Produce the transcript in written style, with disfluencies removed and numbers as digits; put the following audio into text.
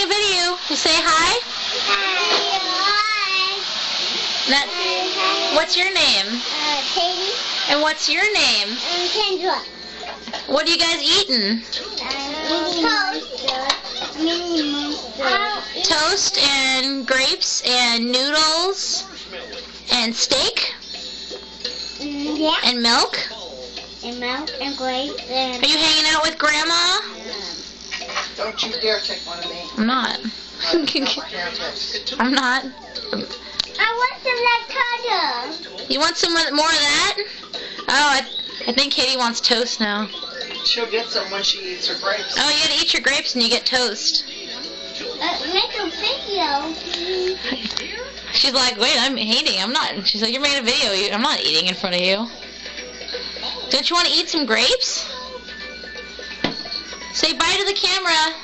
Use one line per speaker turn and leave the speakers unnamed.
a video. You say hi?
Hi.
What's your name?
Katie.
And what's your name?
Kendra.
What are you guys eating? Toast and grapes and noodles and steak
Yeah.
and milk.
And milk and grapes and...
Are you hanging out with Grandma?
Don't you dare take one of me.
I'm not. I'm not.
I want some lasagna.
You want some more of that? Oh, I think Katie wants toast now.
She'll get some when she eats her grapes.
Oh, you gotta eat your grapes and you get toast.
Make a video.
She's like, wait, I'm eating. I'm not. She's like, you're making a video. I'm not eating in front of you. Don't you want to eat some grapes? Say bye to the camera.